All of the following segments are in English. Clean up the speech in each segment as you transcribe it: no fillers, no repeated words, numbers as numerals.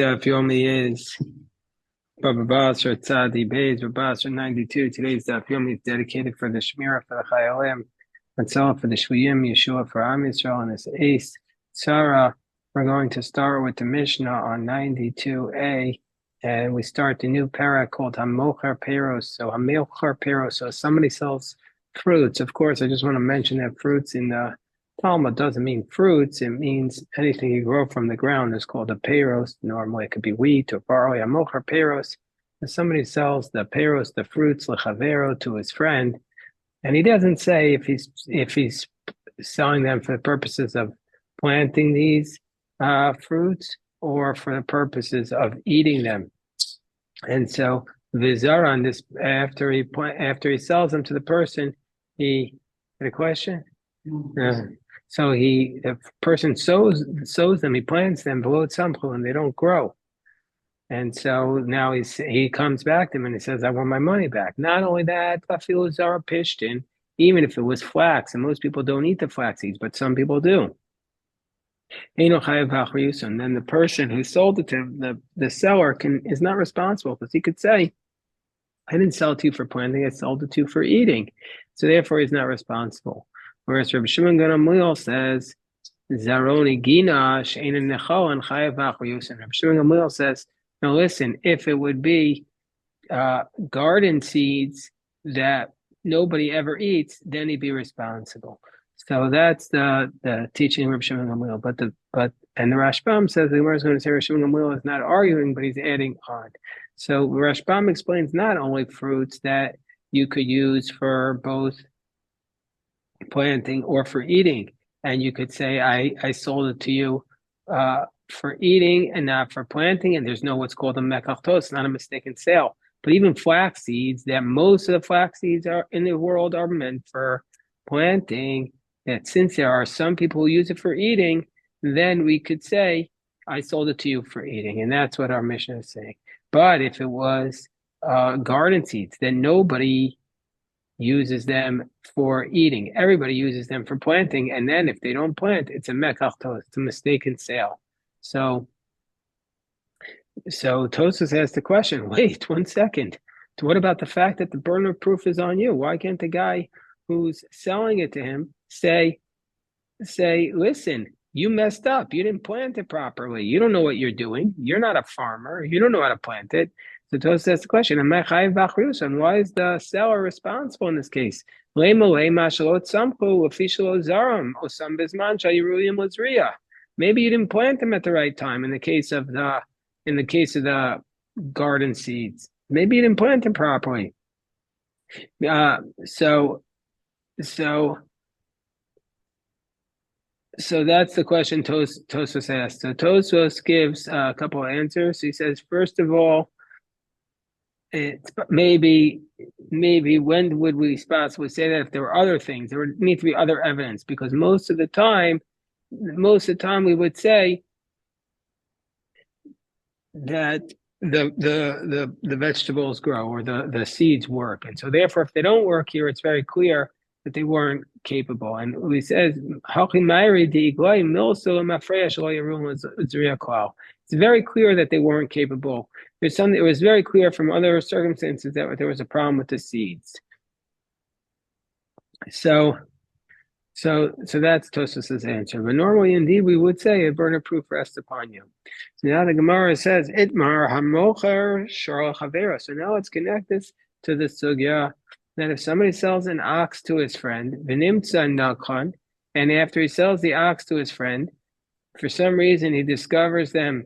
Daf Yomi is Bava Basra Tzadi Beis Bava Basra 92. Today's Daf Yomi is dedicated for the Shmira for the Chayalim, Matzah for the Shvuyim, Yeshua for Am Yisrael, and his Ace Sarah. We're going to start with the Mishnah on 92a, and we start the new parak called Hamocher Peros. So Hamocher Peros. So somebody sells fruits. Of course, I just want to mention that fruits in the Talmud doesn't mean fruits. It means anything you grow from the ground is called a peros. Normally it could be wheat or barley. A mocher peros. If somebody sells the peros, the fruits, lechavero, to his friend, and he doesn't say if he's selling them for the purposes of planting these fruits or for the purposes of eating them. And so Vizara on this after he sells them to the person, he had a question? So the person sows them, he plants them below tzamchu, and they don't grow. And so now he comes back to him and he says, "I want my money back." Not only that, afilu zara pishtin, even if it was flax, and most people don't eat the flax seeds, but some people do. And then the person who sold it to him, the seller is not responsible, because he could say, "I didn't sell it to you for planting; I sold it to you for eating." So therefore, he's not responsible. Whereas Rabbi Shimon ben Gamliel says, "Zaroni gina she'ein nechal and chayav v'achriyus." Rabbi Shimon ben Gamliel says, "Now listen, if it would be garden seeds that nobody ever eats, then he'd be responsible." So that's the teaching of Rabbi Shimon ben Gamliel. And the Rashbam says the Gemara is going to say Rabbi Shimon ben Gamliel is not arguing, but he's adding on. So Rashbam explains not only fruits that you could use for both planting or for eating, and you could say I sold it to you for eating and not for planting, and there's no what's called a mekachtos, not a mistaken sale. But even flax seeds, that most of the flax seeds are in the world are meant for planting, that since there are some people who use it for eating, then we could say I sold it to you for eating, and that's what our Mishnah is saying. But if it was garden seeds, then nobody uses them for eating. Everybody uses them for planting, and then if they don't plant, it's a mekachtos, it's a mistaken sale. So Tosfos asked the question, wait 1 second. What about the fact that the burden of proof is on you? Why can't the guy who's selling it to him say, listen, you messed up. You didn't plant it properly. You don't know what you're doing. You're not a farmer. You don't know how to plant it. So Tosfos asks the question, and why is the seller responsible in this case? Maybe you didn't plant them at the right time in the case of the garden seeds. Maybe you didn't plant them properly. So that's the question Tosfos asked. So Tosfos gives a couple of answers. He says, first of all, it's maybe when would we possibly say that if there were other things, there would need to be other evidence, because most of the time we would say that the vegetables grow or the seeds work, and so therefore if they don't work here, it's very clear that they weren't capable. And he says, it's very clear that they weren't capable. It was very clear from other circumstances that there was a problem with the seeds. So that's Tosfos's answer. But normally, indeed, we would say a burden of proof rests upon you. So now the Gemara says, Itmar hamocher shar chavera. So now let's connect this to the sugya that if somebody sells an ox to his friend, v'nimtza nakhan, and after he sells the ox to his friend, for some reason he discovers that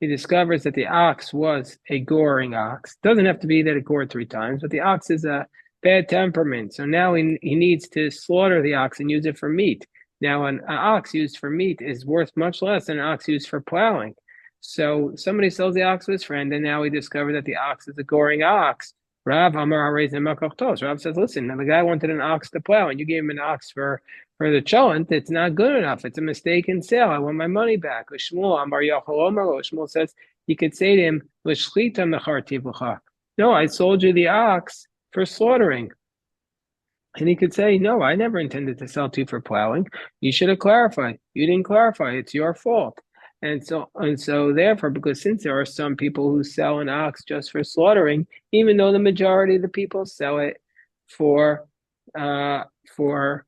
the ox was a goring ox. Doesn't have to be that it gored 3 times, but the ox is a bad temperament. So now he needs to slaughter the ox and use it for meat. Now an ox used for meat is worth much less than an ox used for plowing. So somebody sells the ox to his friend, and now he discovered that the ox is a goring ox. Rav Amar Mekachtos. Rav says, listen, now the guy wanted an ox to plow, and you gave him an ox for the cholent. It's not good enough. It's a mistaken sale. I want my money back. Shmuel Amar Yachol Amar. Shmuel says, you could say to him, no, I sold you the ox for slaughtering. And he could say, no, I never intended to sell to you for plowing. You should have clarified. You didn't clarify. It's your fault. And so therefore, because since there are some people who sell an ox just for slaughtering, even though the majority of the people sell it for for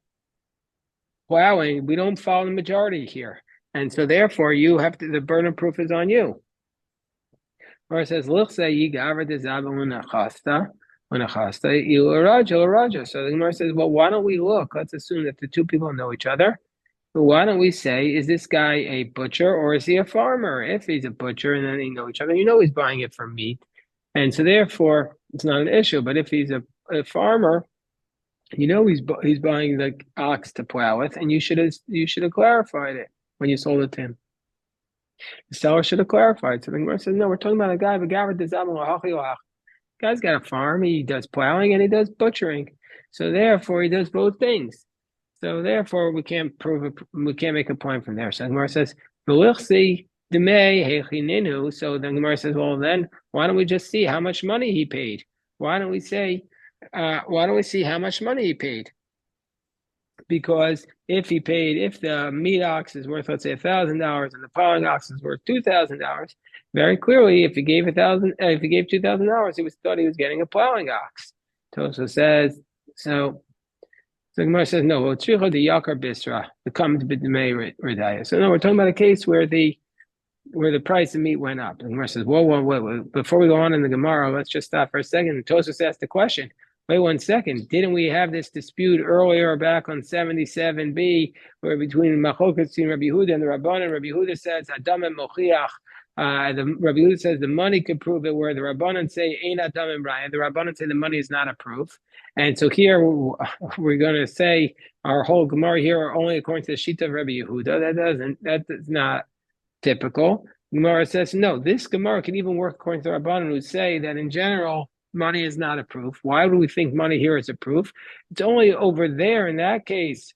plowing, we don't follow the majority here. And so therefore you have to, the burden of proof is on you. Or it says, "Lichsa yigaver dezabel unachasta, raja." So the Gemara says, well, why don't we look? Let's assume that the two people know each other. But why don't we say, is this guy a butcher or is he a farmer? If he's a butcher and then they know each other, you know he's buying it for meat. And so therefore, it's not an issue. But if he's a farmer, you know he's buying the ox to plow with, and you should have clarified it when you sold it to him. The seller should have clarified. So the Gemara says, no, we're talking about a guy. Guy's got a farm. He does plowing and he does butchering. So therefore, he does both things. So therefore, we can't make a point from there. So the Gemara says, "V'lichsi demei hechininu." So the Gemara says, well, then why don't we just see how much money he paid? Why don't we see how much money he paid? Because if the meat ox is worth, let's say, $1,000, and the plowing ox is worth $2,000, very clearly, if he gave $2,000, he thought he was getting a plowing ox. Tosa says so. So the Gemara says no. Well, tzricha the yakar bisra the comes b'dmei redaya. So no, we're talking about a case where the price of meat went up. The Gemara says, whoa. Before we go on in the Gemara, let's just stop for a second. Tosa asked the question. Wait 1 second. Didn't we have this dispute earlier back on 77b, where between Machokas and Rabbi Yehuda and the Rabbanan, Rabbi Yehuda says Adam and Mochiach. The Rabbi Yehuda says the money could prove it, where the Rabbanan say Ein Adam and Raya. The Rabbanan say the money is not a proof. And so here we're going to say our whole Gemara here are only according to the Shita of Rabbi Yehuda. That's not typical. Gemara says no. This Gemara can even work according to the Rabbanan, who say that in general money is not a proof. Why would we think money here is a proof? It's only over there in that case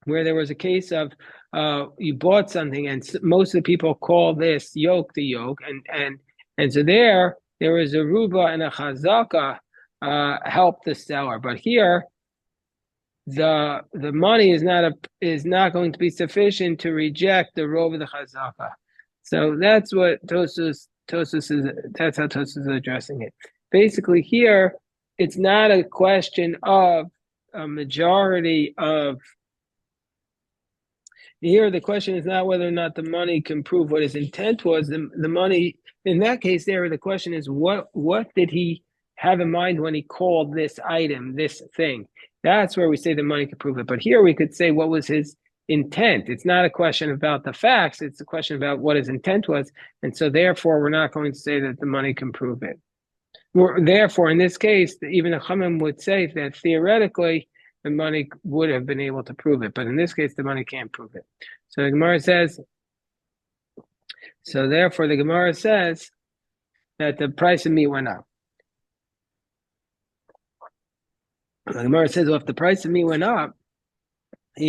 where there was a case of you bought something and most of the people call this yoke the yoke, and so there was a ruba and a chazaka help the seller. But here the money is not going to be sufficient to reject the robe of the chazaka. So that's what Tosus is. That's how Tosus is addressing it. Basically, here it's not a question of a majority of. Here, the question is not whether or not the money can prove what his intent was. The money, in that case, there the question is what did he have in mind when he called this item, this thing? That's where we say the money can prove it. But here we could say what was his intent. It's not a question about the facts. It's a question about what his intent was. And so therefore, we're not going to say that the money can prove it. Therefore, in this case, even the Chachamim would say that theoretically, the money would have been able to prove it. But in this case, the money can't prove it. So the Gemara says, so therefore the Gemara says that the price of meat went up. The Gemara says, well, if the price of meat went up, so,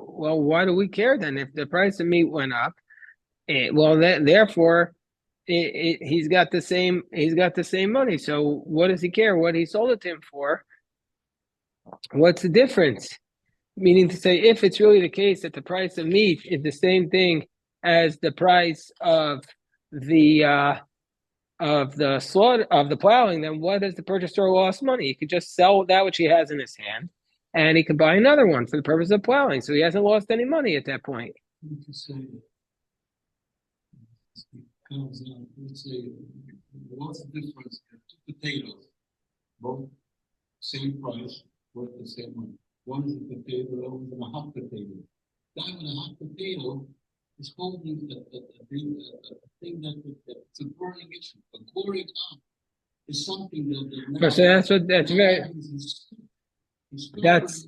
well, why do we care then? If the price of meat went up, therefore, he's got the same money. So what does he care? What he sold it to him for? What's the difference? Meaning to say, if it's really the case that the price of meat is the same thing as the price of the slaughter of the plowing, then what has the purchaser lost money? He could just sell that which he has in his hand, and he could buy another one for the purpose of plowing. So he hasn't lost any money at that point. Let's say, what's the difference? Two potatoes, both same price, worth the same money. One is a potato, the other is a hot potato. That with a hot potato is holding a thing that's a burning issue. A glory up is something that. So that's very. That's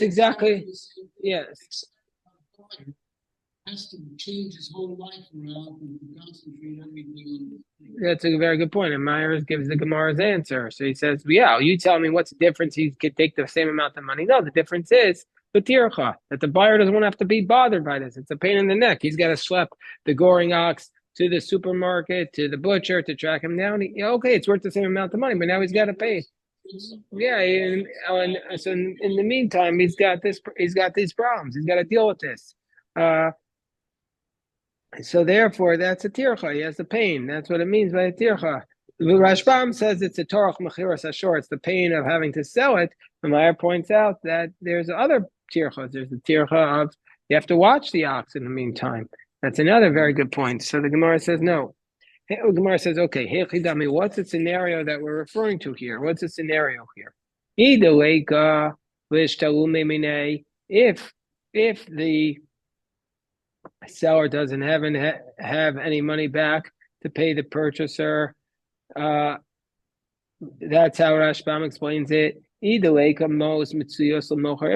exactly. Yes. Has to change his whole life around and concentrate everything on this thing. That's a very good point. And Myers gives the Gemara's answer. So he says, yeah, you tell me what's the difference. He could take the same amount of money. No, the difference is the tircha, that the buyer doesn't want to have to be bothered by this. It's a pain in the neck. He's got to schlep the goring ox to the supermarket, to the butcher, to track him down. Okay, it's worth the same amount of money, but now he's got to pay. Yeah, so in the meantime, he's got this. He's got these problems. He's got to deal with this. Uh, so therefore, that's a tircha. He has the pain. That's what it means by a tircha. The Rashbam says it's a torach mechiras ashor. It's the pain of having to sell it. And Meyer points out that there's other tirchas. There's the tircha of you have to watch the ox in the meantime. That's another very good point. So the Gemara says no. The Gemara says, okay, Hechidami, what's the scenario that we're referring to here? What's the scenario here? If the seller doesn't have any money back to pay the purchaser, that's how Rashbam explains it. If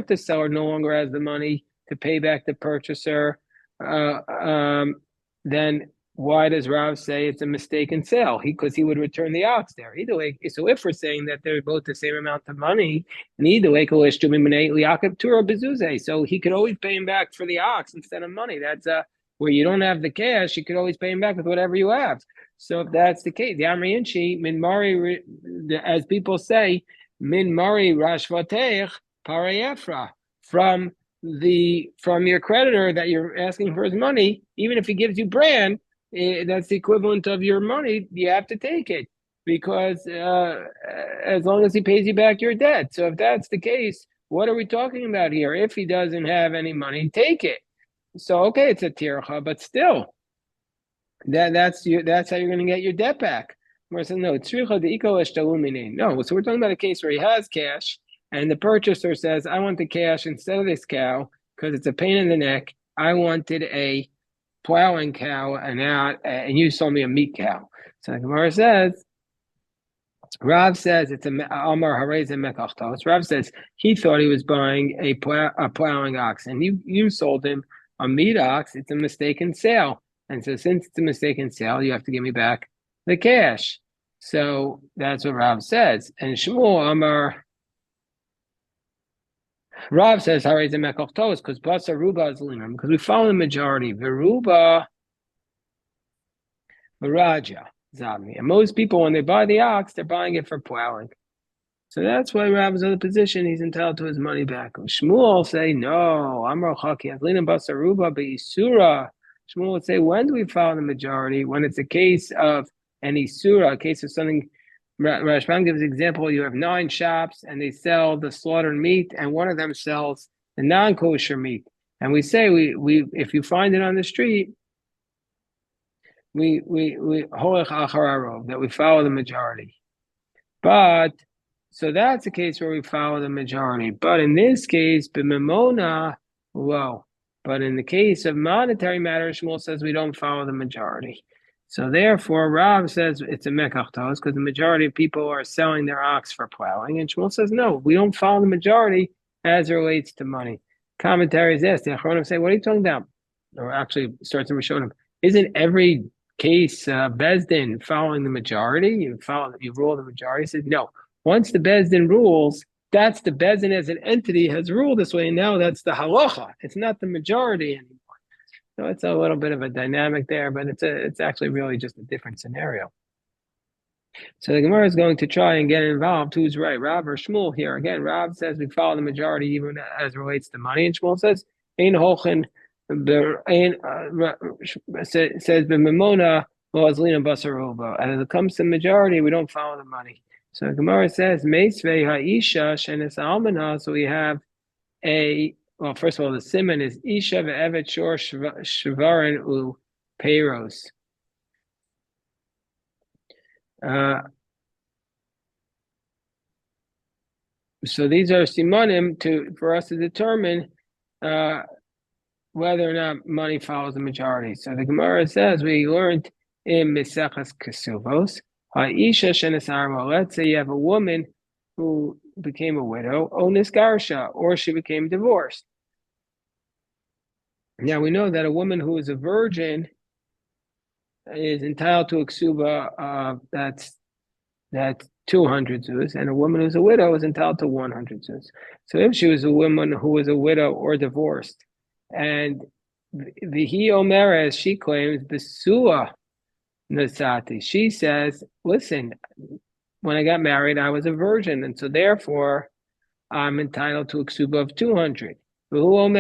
the seller no longer has the money to pay back the purchaser, then why does Rav say it's a mistaken sale? Because he would return the ox there. Either way, so if we're saying that they're both the same amount of money, so he could always pay him back for the ox instead of money. That's where you don't have the cash, you could always pay him back with whatever you have. So if that's the case, the Amri Inchi, Min Mari, as people say, Min Mari Rashvatech Parayefra, from your creditor that you're asking for his money, even if he gives you bran, that's the equivalent of your money, you have to take it because as long as he pays you back your debt. So if that's the case, what are we talking about here? If he doesn't have any money, take it. So okay, it's a tircha, but still, that's how you're going to get your debt back. Where says no, no. So we're talking about a case where he has cash, and the purchaser says, "I want the cash instead of this cow because it's a pain in the neck. I wanted a plowing cow, and you sold me a meat cow." So the Gemara says, Rav says it's a Amar Harez Mekachtos. Rav says he thought he was buying a plowing ox, and you sold him a meat ox. It's a mistaken sale. And so since it's a mistaken sale, you have to give me back the cash. So that's what Rav says. And Shmuel Amar Rav says Harei Zemekachtos because Basa Ruba is linum because we follow the majority. Veruba Varaja Zabni. And most people when they buy the ox, they're buying it for plowing. So that's why Rav's in the position he's entitled to his money back. Shmuel say no. Amar Chaki Azlina Basa Ruba Beisura. Shmuel would say, when do we follow the majority? When it's a case of an isura, a case of something. Rashbam gives an example. You have 9 shops, and they sell the slaughtered meat, and one of them sells the non-kosher meat. And we say, we if you find it on the street, we that we follow the majority. But so that's a case where we follow the majority. But in this case, b'memona, whoa. But in the case of monetary matters, Shmuel says we don't follow the majority. So therefore, Rav says it's a mekachtos because the majority of people are selling their ox for plowing. And Shmuel says, no, we don't follow the majority as it relates to money. Commentaries ask, the Achronim say, what are you talking about? Or actually starts in Rishonim. Isn't every case Bezdin following the majority? You rule the majority. He said, no. Once the Bezdin rules, that's the Bezdin as an entity has ruled this way, and now that's the halacha. It's not the majority anymore. So it's a little bit of a dynamic there, but it's actually really just a different scenario. So the Gemara is going to try and get involved. Who's right, Rav or Shmuel here? Again, Rav says we follow the majority even as relates to money, and Shmuel says Ein Holchen says b'memona lo'azlina basarova. And as it comes to majority, we don't follow the money. So the Gemara says meisvei ha'isha shenes almana. So we have well, first of all, the simon is isha ve'evet shor shvarin u peiros. So these are simonim for us to determine whether or not money follows the majority. So the Gemara says we learned in Mesechas Kesuvos, Ha'isha shenesarma. Let's say you have a woman who became a widow, o nisgarsha, or she became divorced. Now we know that a woman who is a virgin is entitled to a ksuba that's 200 zuz, and a woman who's a widow is entitled to 100 zuz. So if she was a woman who was a widow or divorced, and the Omeres, she claims, Besua Nasati, she says, listen, when I got married, I was a virgin, and so therefore I'm entitled to a ksuba of 200. And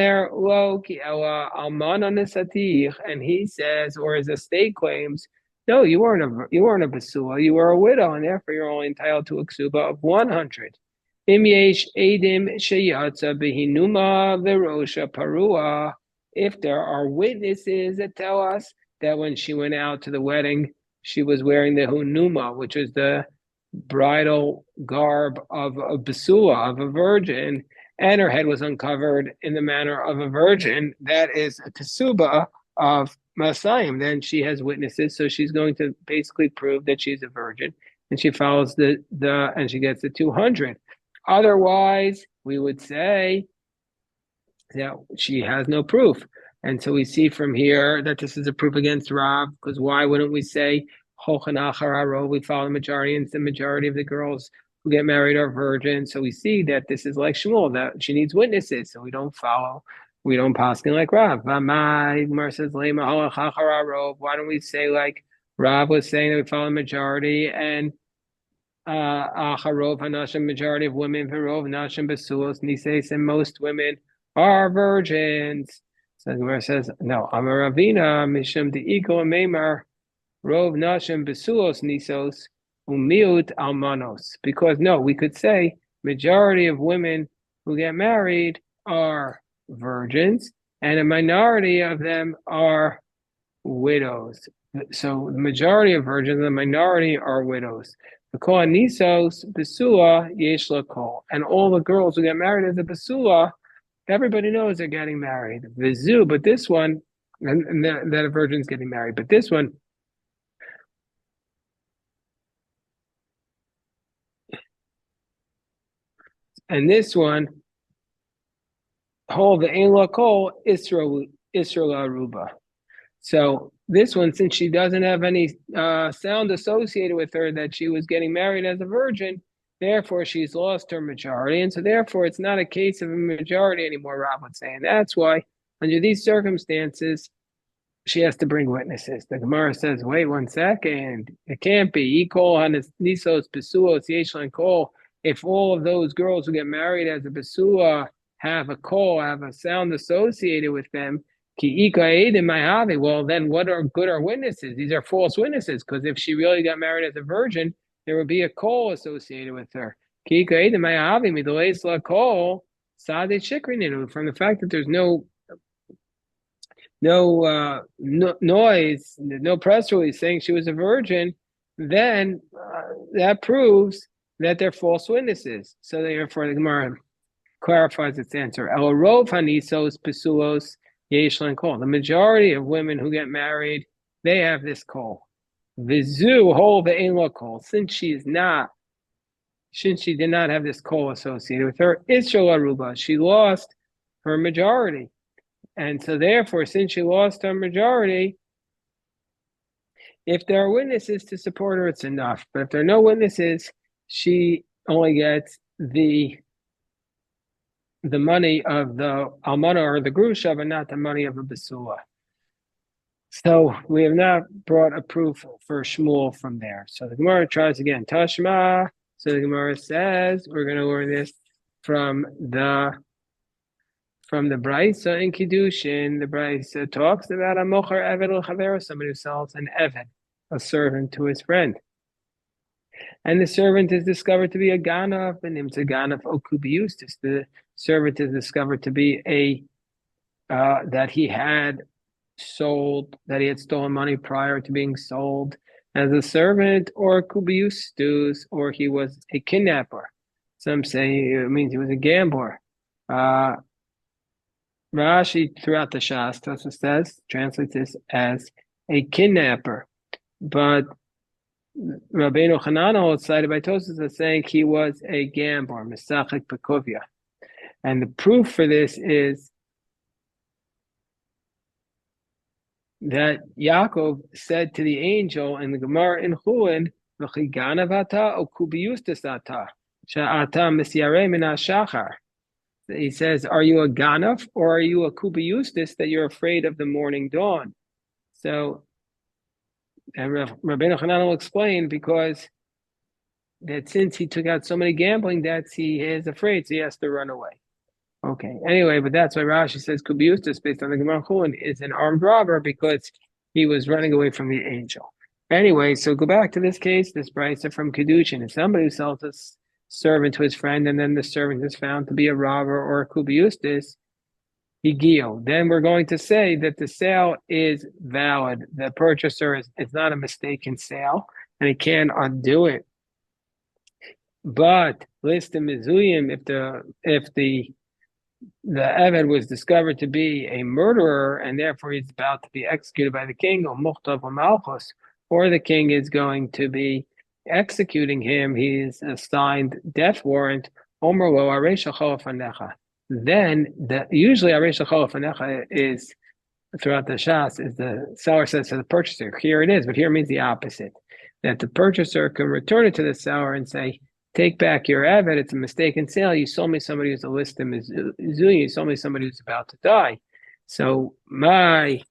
he says, or his estate claims, no, you weren't a basua, you were a widow, and therefore you're only entitled to a ksuba of 100. If there are witnesses that tell us that when she went out to the wedding, she was wearing the hunuma, which is the bridal garb of a basua, of a virgin, and her head was uncovered in the manner of a virgin, that is a kasuba of Masayim. Then she has witnesses, so she's going to basically prove that she's a virgin, and she follows the and she gets the 200. Otherwise, we would say that she has no proof. And so we see from here that this is a proof against Rav, because why wouldn't we say we follow the majority, and the majority of the girls who get married are virgins. So we see that this is like Shmuel, that she needs witnesses, so we don't paskin like Rav. Gemara says, why don't we say like Rav was saying that we follow the majority, and Acharov Hanashim, majority of women, Verov Nashim Basulos, Nises, and most women are virgins. So the Gemara says, no, Amar Ravina, Mishum Deiko Meimar, Rov Nashim Basulos Nisos, Umiut Almanos. Because no, we could say majority of women who get married are virgins, and a minority of them are widows. So the majority of virgins, the minority are widows. Nisos Basua Yesh Kol, and all the girls who get married as a Basua, everybody knows they're getting married. Vizu, but this one, and that a virgin's getting married, but this one, and this one, hold the Ein Kol Israel Aruba. So this one, since she doesn't have any sound associated with her that she was getting married as a virgin, therefore she's lost her majority, and so therefore it's not a case of a majority anymore, Rob would say. And that's why, under these circumstances, she has to bring witnesses. The Gemara says, wait 1 second, it can't be. Nisos Besuos Yeshlan Kol. If all of those girls who get married as a Besua have a call, have a sound associated with them, well, then what are good are witnesses? These are false witnesses, because if she really got married as a virgin, there would be a call associated with her. From the fact that there's no noise, no press release saying she was a virgin, then that proves that they're false witnesses. So therefore, the Gemara clarifies its answer. El rov hanisos pesulos yeshlan kol. The majority of women who get married, they have this call. Vizu hol ve'en kol. Since she did not have this call associated with her, Israel aruba, she lost her majority. And so therefore, since she lost her majority, if there are witnesses to support her, it's enough. But if there are no witnesses, she only gets the money of the almana or the grusha, but not the money of a basula. So we have not brought a proof for Shmuel from there. So the Gemara tries again. Tashma. So the Gemara says we're going to learn this from the Brisa in Kiddushin. The Brisa talks about a mocher eved l'chavero, somebody who sells an eved, a servant, to his friend. And the servant is discovered to be a ganav, and it's a ganav okubiustis. The servant is discovered to be that he had stolen money prior to being sold as a servant, or kubiustus, or he was a kidnapper. Some say it means he was a gambler. Rashi throughout the Shas translates this as a kidnapper, but Rabbeinu Hananel, cited by Tosfos, as saying he was a gambler, Mesachek Pekovia. And the proof for this is that Yaakov said to the angel in the Gemara in Chulin, "V'chiganavata o kubiustasata sha'ata misyarei min hashachar." He says, "Are you a ganav or are you a kubiustis that you're afraid of the morning dawn?" So, and Rabbeinu Hanan will explain, because that since he took out so many gambling debts, he is afraid, so he has to run away. Okay. Anyway, but that's why Rashi says Kubiustus, based on the Gemara Chulin, is an armed robber because he was running away from the angel. Anyway, so go back to this case, this brisa from Kedushin. If somebody who sells a servant to his friend and then the servant is found to be a robber or a Kubiustus, Higio, then we're going to say that the sale is valid. The purchaser it's not a mistaken sale and he can't undo it. But list the mizuyim, if the Eved was discovered to be a murderer and therefore he's about to be executed by the king, or muhtav malchus, or the king is going to be executing him, he's assigned death warrant. Then usually aresh is throughout the Shas is the seller says to the purchaser. Here it is, but here it means the opposite. That the purchaser can return it to the seller and say, take back your Eved, it's a mistaken sale. You sold me somebody who's a listim is you sold me somebody who's about to die. So my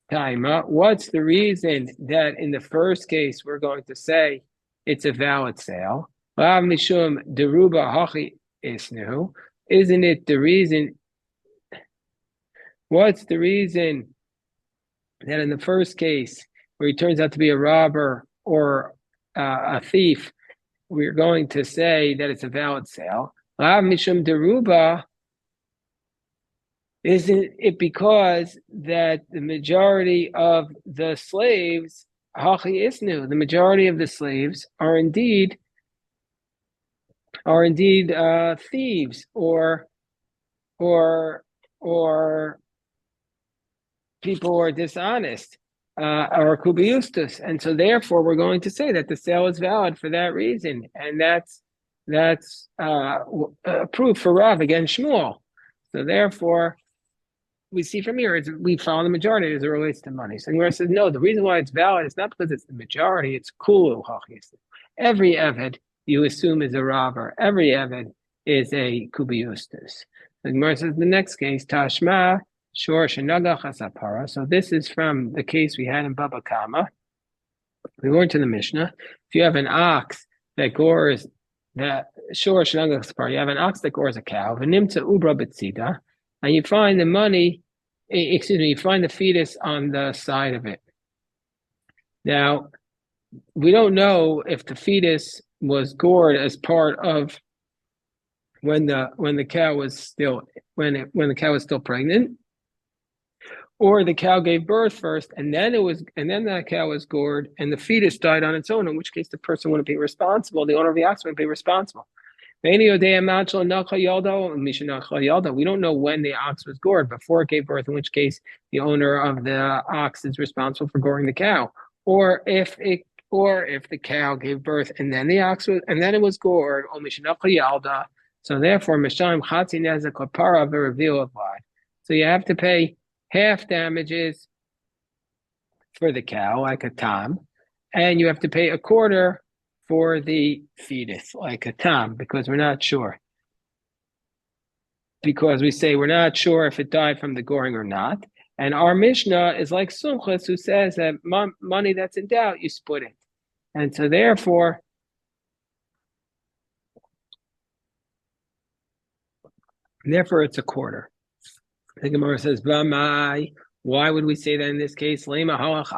time, what's the reason that in the first case we're going to say it's a valid sale? Mishum deruba hachi isnu. Isn't it the reason? What's the reason that in the first case, where he turns out to be a robber or a thief, we're going to say that it's a valid sale? Mishum deruba. Isn't it because that the majority of the slaves, hachi isnu, the majority of the slaves are indeed thieves or people who are dishonest or kubiustus, and so therefore we're going to say that the sale is valid for that reason, and that's proof for Rav against Shmuel. So therefore, we see from here is we follow the majority as it relates to money. So Gemara says no. The reason why it's valid is not because it's the majority; it's kulu hachis. Every eved you assume is a robber. Every eved is a kubiustus. The Gemara says the next case tashma shor shenagach asapara. So this is from the case we had in Bava Kama. We went to the Mishnah. If you have an ox that gores that shor shenagach asapara, you have an ox that gores a cow. V'nimtza ubra betzida, and you find the money. You find the fetus on the side of it. Now, we don't know if the fetus was gored as part of when the cow was still pregnant, or the cow gave birth first, and then that cow was gored, and the fetus died on its own. In which case, the person wouldn't be responsible. The owner of the ox wouldn't be responsible. We don't know when the ox was gored, before it gave birth, in which case the owner of the ox is responsible for goring the cow. Or if the cow gave birth and then it was gored, so therefore so you have to pay half damages for the cow, like a tam, and you have to pay a quarter for the fetus, like a tam, because we're not sure. Because we say we're not sure if it died from the goring or not. And our Mishnah is like Sumchus, who says that money that's in doubt, you split it. And so therefore, it's a quarter. The Gemara says, V'mai, why would we say that in this case? Lema halach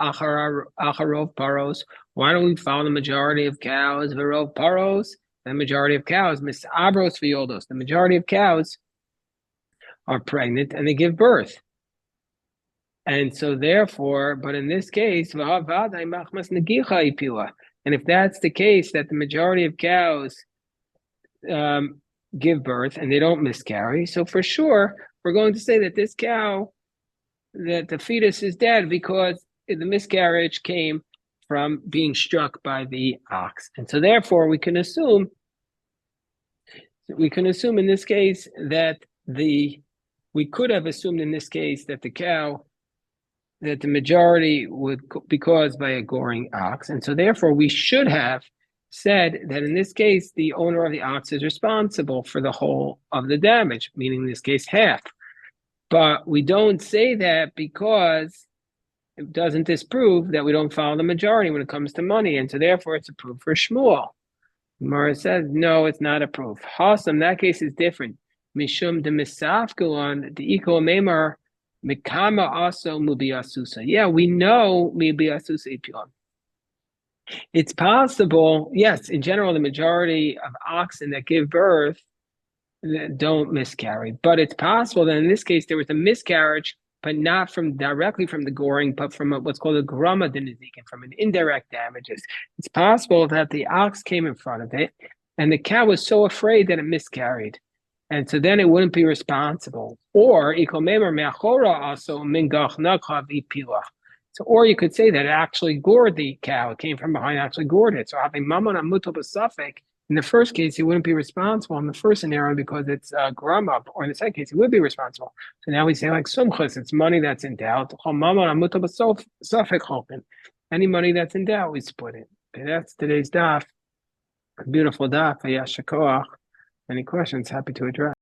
acharov paros. Why don't we follow the majority of cows? V'rov paros, the majority of cows, misabros v'yoldos. The majority of cows are pregnant and they give birth. And so therefore, but in this case, and if that's the case, that the majority of cows give birth and they don't miscarry, so for sure, we're going to say that this cow, that the fetus is dead because the miscarriage came from being struck by the ox. And so therefore, we can assume in this case that we could have assumed in this case that the cow, that the majority would be caused by a goring ox. And so therefore we should have said that in this case, the owner of the ox is responsible for the whole of the damage, meaning in this case, half. But we don't say that because it doesn't disprove that we don't follow the majority when it comes to money. And so therefore it's a proof for Shmuel. Mara says, no, it's not a proof. Hasam, that case is different. Mishum de misafgalon, the equal memar, mikama also mubiasusa. Yeah, we know mubiasusa ipion. It's possible, yes, in general, the majority of oxen that give birth don't miscarry. But it's possible that in this case there was a miscarriage, but not from directly from the goring, but from what's called a grama denizikin, from an indirect damages. It's possible that the ox came in front of it, and the cow was so afraid that it miscarried. And so then it wouldn't be responsible. Or also so, or you could say that it actually gored the cow. It came from behind, actually gored it. So having mamon amuto b'safek, in the first case, he wouldn't be responsible in the first scenario because it's grama, or in the second case, he would be responsible. So now we say like sumchus, it's money that's in doubt. Any money that's in doubt, we split it. Okay, that's today's daf. Beautiful daf. Any questions? Happy to address.